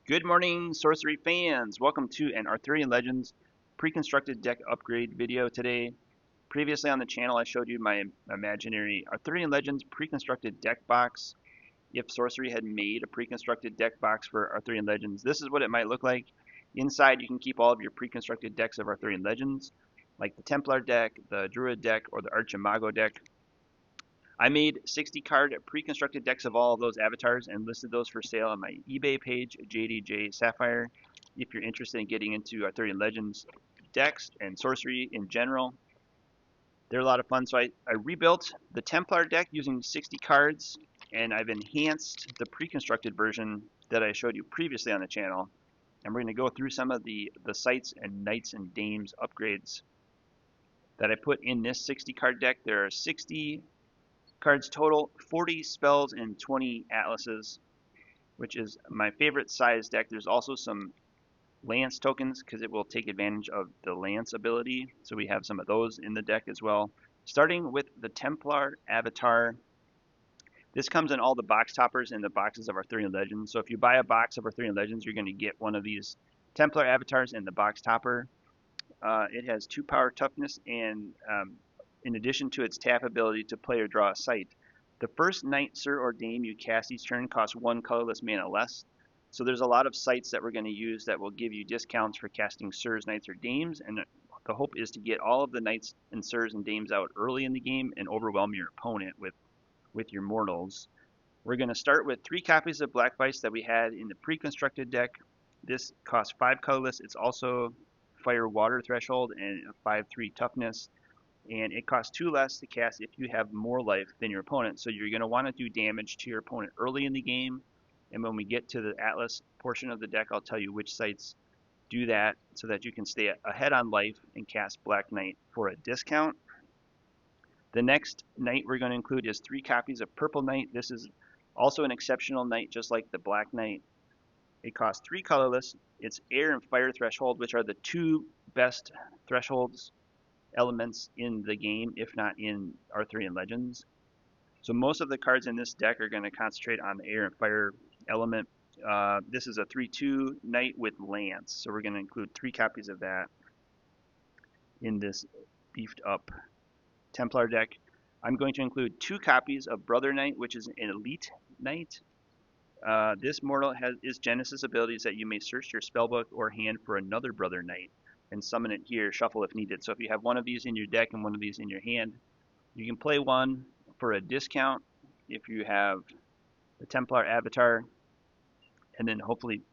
Good morning, Sorcery fans. Welcome to an Arthurian Legends pre-constructed deck upgrade video today. Previously on the channel, I showed you my imaginary Arthurian Legends pre-constructed deck box. If Sorcery had made a pre-constructed deck box for Arthurian Legends, this is what it might look like. Inside, you can keep all of your pre-constructed decks of Arthurian Legends, like the Templar deck, the Druid deck, or the Archimago deck. I made 60 card pre-constructed decks of all of those avatars and listed those for sale on my eBay page, jdj-sapphire. If you're interested in getting into Arthurian Legends decks and sorcery in general, they're a lot of fun. So I rebuilt the Templar deck using 60 cards, and I've enhanced the pre-constructed version that I showed you previously on the channel. And we're going to go through some of the sights and knights and dames upgrades that I put in this 60 card deck. There are 60 cards total, 40 spells and 20 atlases, which is my favorite size deck. There's also some lance tokens because it will take advantage of the lance ability, so we have some of those in the deck as well. Starting with the Templar avatar, this comes in all the box toppers in the boxes of Arthurian Legends. So if you buy a box of Arthurian Legends, you're going to get one of these Templar avatars in the box topper. It has 2 power toughness, and in addition to its tap ability to play or draw a sight. The first knight, sir, or dame you cast each turn costs 1 colorless mana less. So there's a lot of sights that we're going to use that will give you discounts for casting sirs, knights, or dames, and the hope is to get all of the knights and sirs and dames out early in the game and overwhelm your opponent with your mortals. We're going to start with 3 copies of Black Vice that we had in the pre-constructed deck. This costs 5 colorless. It's also fire water threshold and a 5/3 toughness. And it costs 2 less to cast if you have more life than your opponent. So you're going to want to do damage to your opponent early in the game. And when we get to the Atlas portion of the deck, I'll tell you which sites do that so that you can stay ahead on life and cast Black Knight for a discount. The next Knight we're going to include is 3 copies of Purple Knight. This is also an exceptional Knight, just like the Black Knight. It costs 3 colorless. It's air and fire threshold, which are the 2 best thresholds elements in the game, if not in Arthurian Legends. So most of the cards in this deck are going to concentrate on the air and fire element. This is a 3/2 knight with lance, so we're going to include 3 copies of that in this beefed up Templar deck. I'm going to include 2 copies of Brother Knight, which is an elite knight. This mortal is Genesis abilities that you may search your spellbook or hand for another Brother Knight and summon it here, shuffle if needed. So if you have one of these in your deck and one of these in your hand, you can play one for a discount if you have the Templar avatar, and then hopefully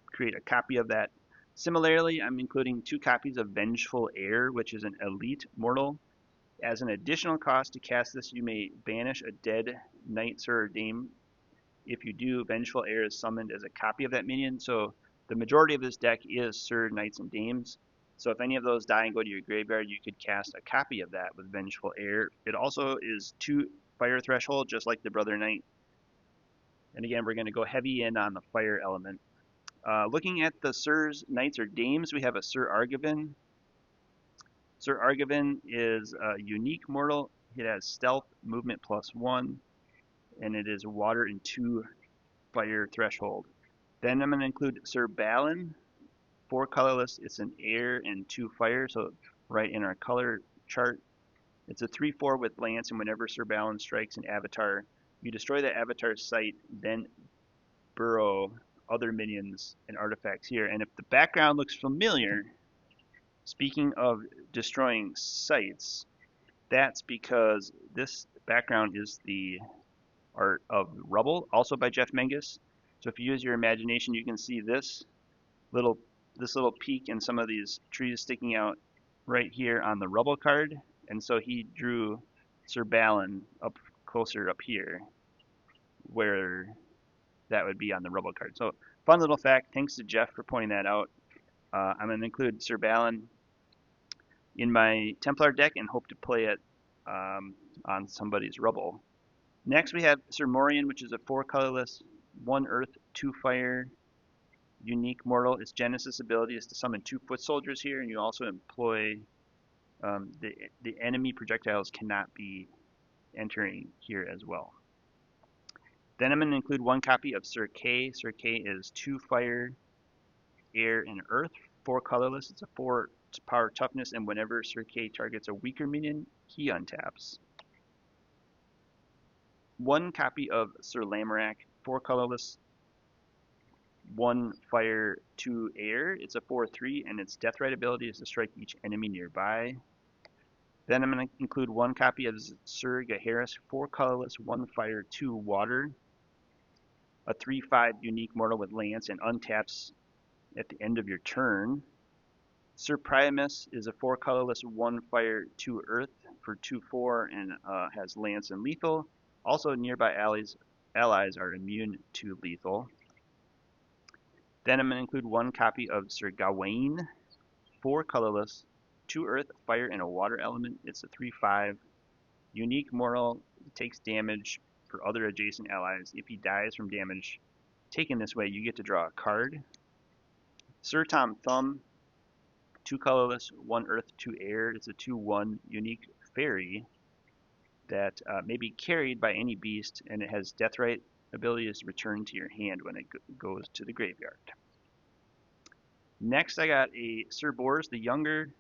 create a copy of that. Similarly, I'm including 2 copies of Vengeful Heir, which is an elite mortal. As an additional cost to cast this, you may banish a dead knight, sir, or dame. If you do, Vengeful Heir is summoned as a copy of that minion. So the majority of this deck is sir, knights, and dames. So if any of those die and go to your graveyard, you could cast a copy of that with Vengeful Heir. It also is 2 fire threshold, just like the Brother Knight. And again, we're going to go heavy in on the fire element. Looking at the sirs, knights, or dames, we have a Sir Argivan. Sir Argivan is a unique mortal. It has stealth, movement +1, and it is water and 2 fire threshold. Then I'm going to include Sir Balin. 4 colorless, it's an air and 2 fire, so right in our color chart. It's a 3/4 with lance, and whenever Sir Balin strikes an avatar, you destroy that avatar's site, then burrow other minions and artifacts here. And if the background looks familiar, speaking of destroying sites, that's because this background is the art of Rubble, also by Jeff Menges. So if you use your imagination, you can see this little peak and some of these trees sticking out right here on the Rubble card. And so he drew Sir Balin up closer up here where that would be on the Rubble card. So fun little fact. Thanks to Jeff for pointing that out. I'm going to include Sir Balin in my Templar deck and hope to play it on somebody's Rubble. Next we have Sir Morian, which is a 4 colorless, 1 earth, 2 fire. Unique mortal. Its Genesis ability is to summon 2 foot soldiers here, and you also employ the enemy projectiles cannot be entering here as well. Then I'm going to include 1 copy of Sir K. Sir K is 2 fire, air, and earth, 4 colorless. It's a 4 power toughness, and whenever Sir K targets a weaker minion, he untaps. 1 copy of Sir Lamorak, 4 colorless, 1 fire, 2 air. It's a 4/3, and its Deathrite ability is to strike each enemy nearby. Then I'm going to include 1 copy of Sir Gaheris, 4 colorless, 1 fire, 2 water. A 3/5 unique mortal with lance and untaps at the end of your turn. Sir Priamus is a 4 colorless, 1 fire, 2 earth for 2/4 and has lance and lethal. Also, nearby allies are immune to lethal. Then I'm going to include 1 copy of Sir Gawain, 4 colorless, 2 earth, fire, and a water element. It's a 3/5 unique mortal. It takes damage for other adjacent allies. If he dies from damage taken this way, you get to draw a card. Sir Tom Thumb, 2 colorless, 1 earth, 2 air. It's a 2/1 unique fairy that may be carried by any beast, and it has Deathrite ability is returned to your hand when it goes to the graveyard. Next, I got a Sir Bors the Younger,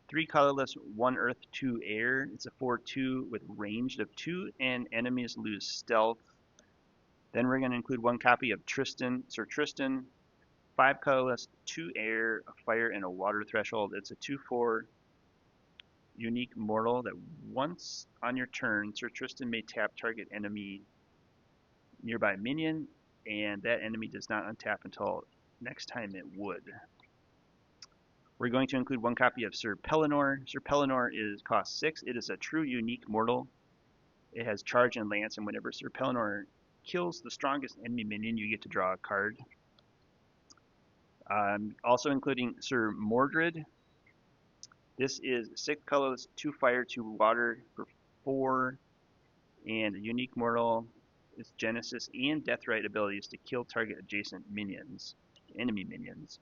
3 colorless, 1 earth, 2 air. It's a 4/2 with ranged of 2, and enemies lose stealth. Then we're going to include 1 copy of Sir Tristan, 5 colorless, 2 air, a fire, and a water threshold. It's a 2/4 unique mortal that once on your turn, Sir Tristan may tap target enemy nearby minion, and that enemy does not untap until next time it would. We're going to include 1 copy of Sir Pellinor. Sir Pellinor cost 6. It is a true unique mortal. It has charge and lance, and whenever Sir Pellinor kills the strongest enemy minion, you get to draw a card. Also including Sir Mordred. This is 6 colorless, 2 fire, 2 water for 4, and a unique mortal. Its Genesis and Deathrite abilities to kill target adjacent minions, enemy minions.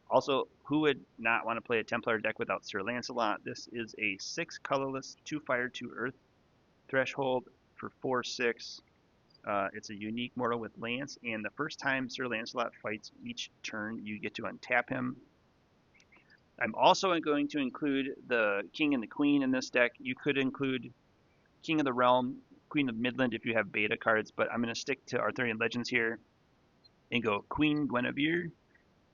Also, who would not want to play a Templar deck without Sir Lancelot? This is a 6 colorless, 2 fire, 2 earth threshold for 4/6. It's a unique mortal with lance, and the first time Sir Lancelot fights each turn, you get to untap him. I'm also going to include the King and the Queen in this deck. You could include King of the Realm, Queen of Midland if you have beta cards, but I'm going to stick to Arthurian Legends here and go Queen Guinevere.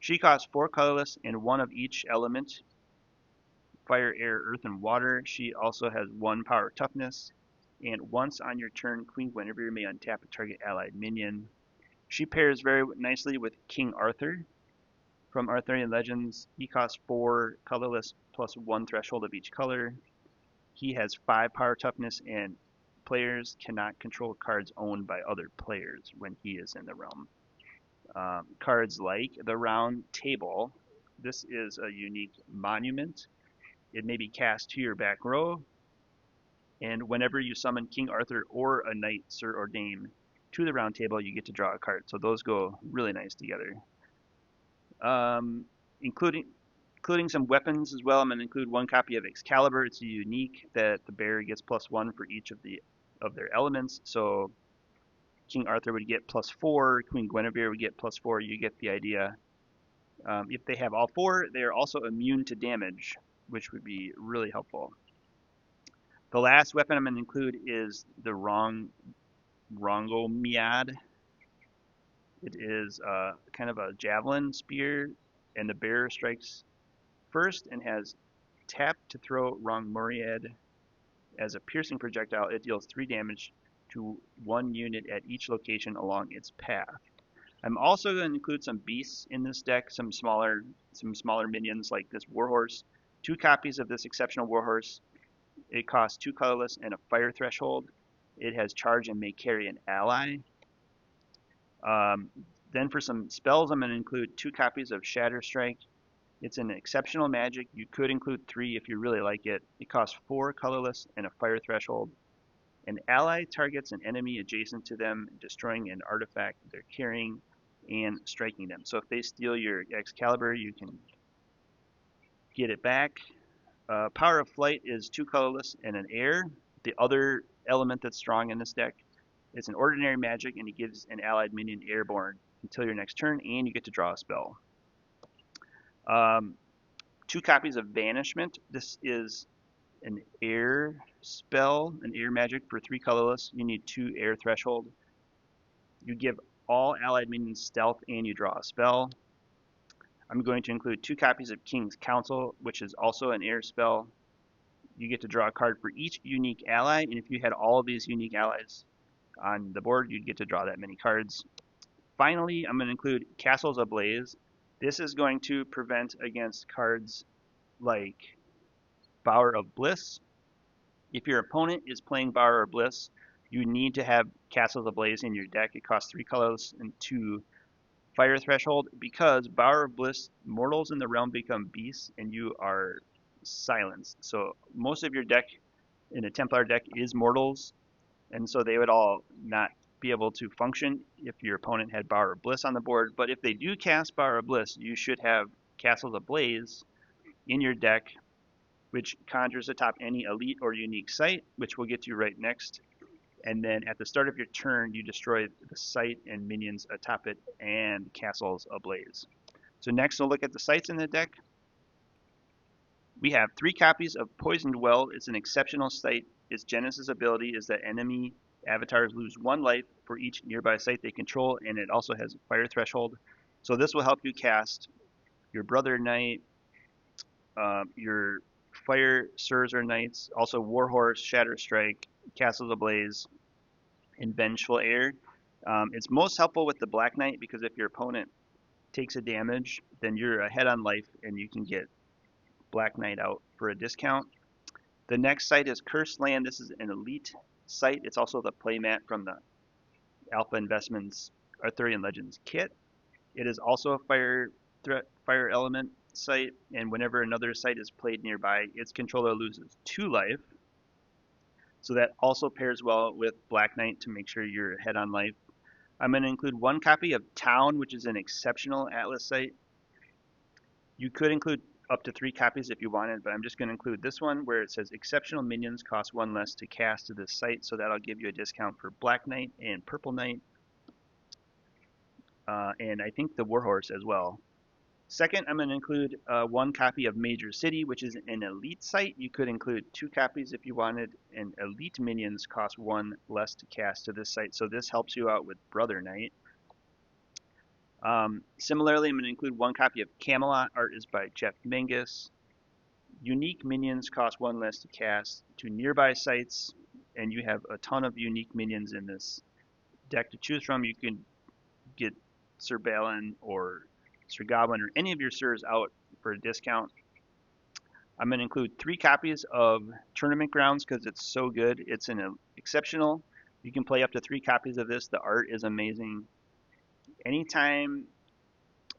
She costs 4 colorless and 1 of each element, fire, air, earth, and water. She also has 1 power toughness, and once on your turn, Queen Guinevere may untap a target allied minion. She pairs very nicely with King Arthur from Arthurian Legends. He costs 4 colorless plus 1 threshold of each color. He has 5 power toughness, and players cannot control cards owned by other players when he is in the realm. Cards like the Round Table. This is a unique monument. It may be cast to your back row, and whenever you summon King Arthur or a knight, sir, or dame to the Round Table, you get to draw a card. So those go really nice together. Including some weapons as well. I'm going to include 1 copy of Excalibur. It's a unique that the bearer gets +1 for each of their elements. So King Arthur would get +4, Queen Guinevere would get +4. You get the idea. If they have all 4, they are also immune to damage, which would be really helpful. The last weapon I'm going to include is the Rongomiad. It is kind of a javelin spear, and the bearer strikes first and has tap to throw Rongomiad as a piercing projectile. It deals 3 damage to 1 unit at each location along its path. I'm also going to include some beasts in this deck, some smaller minions like this Warhorse. 2 copies of this exceptional Warhorse. It costs 2 colorless and a fire threshold. It has charge and may carry an ally. Then for some spells, I'm going to include 2 copies of Shatter Strike. It's an exceptional magic. You could include 3 if you really like it. It costs 4 colorless and a fire threshold. An ally targets an enemy adjacent to them, destroying an artifact they're carrying and striking them. So if they steal your Excalibur, you can get it back. Power of Flight is 2 colorless and an air. The other element that's strong in this deck. It's an ordinary magic, and it gives an allied minion airborne until your next turn, and you get to draw a spell. 2 copies of Banishment. This is an air spell, an air magic for 3 colorless. You need 2 air threshold. You give all allied minions stealth, and you draw a spell. I'm going to include 2 copies of King's Council, which is also an air spell. You get to draw a card for each unique ally, and if you had all of these unique allies on the board, you'd get to draw that many cards. Finally, I'm going to include Castles Ablaze. This is going to prevent against cards like Bower of Bliss. If your opponent is playing Bower of Bliss, you need to have Castles Ablaze in your deck. It costs 3 colors and 2 fire threshold, because Bower of Bliss, mortals in the realm become beasts, and you are silenced. So most of your deck in a Templar deck is mortals, and so they would all not be able to function if your opponent had Bower of Bliss on the board. But if they do cast Bower of Bliss, you should have Castles Ablaze in your deck, which conjures atop any elite or unique site, which we'll get to right next. And then at the start of your turn, you destroy the site and minions atop it and Castles Ablaze. So next we'll look at the sites in the deck. We have 3 copies of Poisoned Well. It's an exceptional site. Its Genesis ability is that enemy avatars lose 1 life for each nearby site they control, and it also has a fire threshold. So this will help you cast your Brother Knight, your Fire Sorcerer Knights, also Warhorse, Shatter Strike, Castles Ablaze, and Vengeful Air. It's most helpful with the Black Knight, because if your opponent takes a damage, then you're ahead on life and you can get Black Knight out for a discount. The next site is Cursed Land. This is an elite site. It's also the playmat from the Alpha Investments Arthurian Legends kit. It is also a fire element site, and whenever another site is played nearby, its controller loses 2 life. So that also pairs well with Black Knight to make sure you're ahead on life. I'm going to include 1 copy of Town, which is an exceptional Atlas site. You could include up to 3 copies if you wanted, but I'm just going to include this one where it says exceptional minions cost 1 less to cast to this site, so that'll give you a discount for Black Knight and Purple Knight, and I think the Warhorse as well. Second, I'm going to include 1 copy of Major City, which is an elite site. You could include 2 copies if you wanted, and elite minions cost 1 less to cast to this site, so this helps you out with Brother Knight. Similarly, I'm going to include 1 copy of Camelot. Art is by Jeff Mingus. Unique minions cost 1 less to cast to nearby sites, and you have a ton of unique minions in this deck to choose from. You can get Sir Balin or Sir Goblin or any of your Sirs out for a discount. I'm going to include 3 copies of Tournament Grounds because it's so good. It's an exceptional. You can play up to 3 copies of this. The art is amazing. Anytime,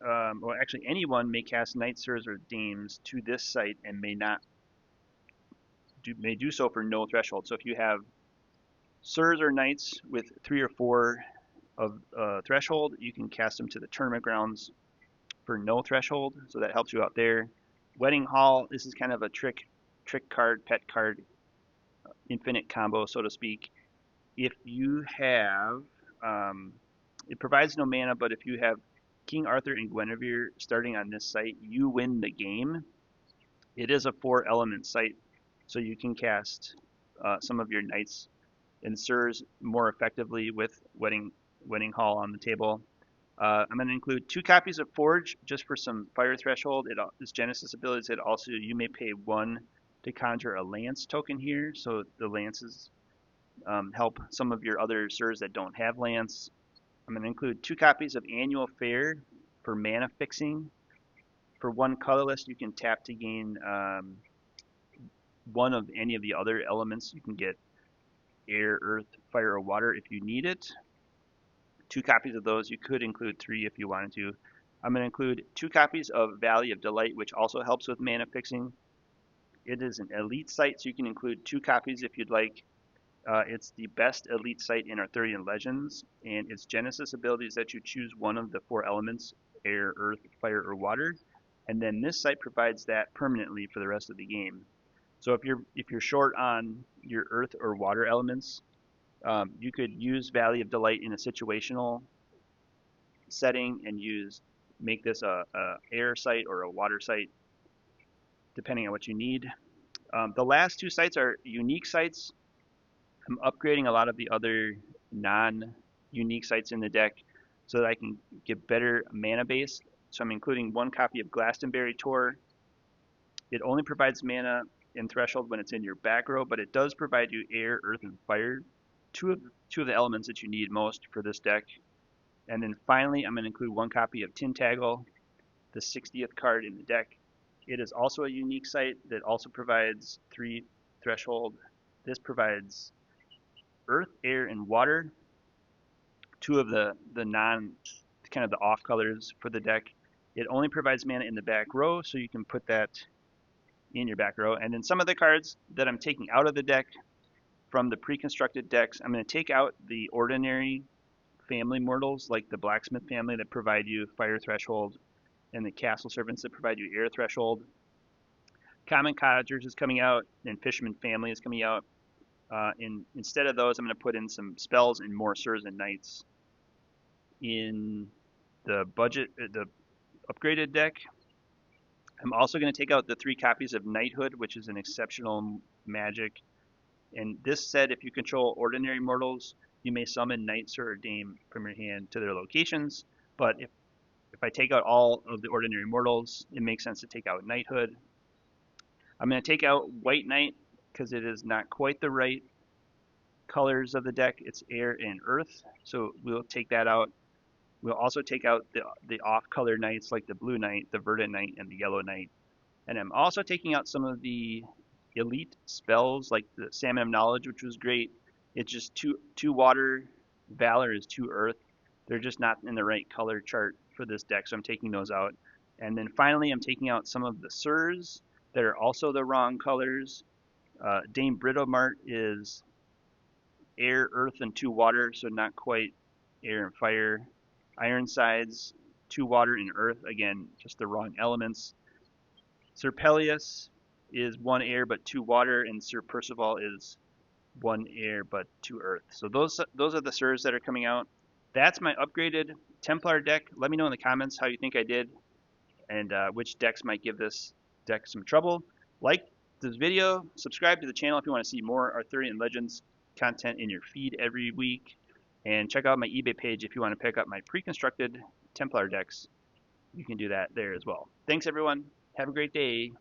well, actually, anyone may cast Knights, Sirs, or Dames to this site and may do so for no threshold. So if you have Sirs or Knights with 3 or 4 of threshold, you can cast them to the Tournament Grounds for no threshold. So that helps you out there. Wedding Hall. This is kind of a trick card, pet card, infinite combo, so to speak. If you have it provides no mana, but if you have King Arthur and Guinevere starting on this site, you win the game. It is a 4-element site, so you can cast some of your Knights and Sirs more effectively with Wedding Hall on the table. I'm going to include 2 copies of Forge just for some fire threshold. This Genesis ability said also you may pay 1 to conjure a Lance token here, so the Lances help some of your other Sirs that don't have Lance. I'm going to include 2 copies of Annual Fair for mana fixing. For 1 colorless, you can tap to gain 1 of any of the other elements. You can get air, earth, fire, or water if you need it. 2 copies of those. You could include 3 if you wanted to. I'm going to include 2 copies of Valley of Delight, which also helps with mana fixing. It is an elite site, so you can include 2 copies if you'd like. It's the best elite site in Arthurian Legends, and its Genesis ability is that you choose 1 of the 4 elements, air, earth, fire, or water, and then this site provides that permanently for the rest of the game. So if you're short on your earth or water elements, You could use Valley of Delight in a situational setting and make this a air site or a water site, depending on what you need. The last two sites are unique sites. I'm upgrading a lot of the other non-unique sites in the deck so that I can get better mana base. So I'm including one copy of Glastonbury Tor. It only provides mana in Threshold when it's in your back row, but it does provide you air, earth, and fire, two of the elements that you need most for this deck. And then finally, I'm going to include one copy of Tintagel, the 60th card in the deck. It is also a unique site that also provides 3 Threshold. This provides earth, air, and water, two of the kind of the off colors for the deck. It only provides mana in the back row, so you can put that in your back row. And then some of the cards that I'm taking out of the deck from the pre-constructed decks, I'm going to take out the ordinary family mortals, like the Blacksmith family that provide you fire threshold, and the Castle Servants that provide you air threshold. Common Cottagers is coming out, and Fisherman family is coming out. Instead of those, I'm going to put in some spells and more Sirs and Knights in the upgraded deck. I'm also going to take out the 3 copies of Knighthood, which is an exceptional magic. And this said, if you control ordinary mortals, you may summon Knight, Sir, or Dame from your hand to their locations. But if I take out all of the ordinary mortals, it makes sense to take out Knighthood. I'm going to take out White Knight because it is not quite the right colors of the deck. It's air and earth, so we'll take that out. We'll also take out the off-color knights like the Blue Knight, the Verdant Knight, and the Yellow Knight. And I'm also taking out some of the elite spells like the Salmon of Knowledge, which was great. It's just two water, Valor is 2 earth. They're just not in the right color chart for this deck, so I'm taking those out. And then finally, I'm taking out some of the Sirs that are also the wrong colors. Dame Britomart is air, earth, and 2 water, so not quite air and fire. Ironsides, 2 water and earth, again, just the wrong elements. Sir Peleus is 1 air but 2 water, and Sir Percival is 1 air but 2 earth. So those are the Sirs that are coming out. That's my upgraded Templar deck. Let me know in the comments how you think I did and which decks might give this deck some trouble. Like this video, subscribe to the channel if you want to see more Arthurian Legends content in your feed every week, and check out my eBay page if you want to pick up my pre-constructed Templar decks. You can do that there as well. Thanks everyone. Have a great day.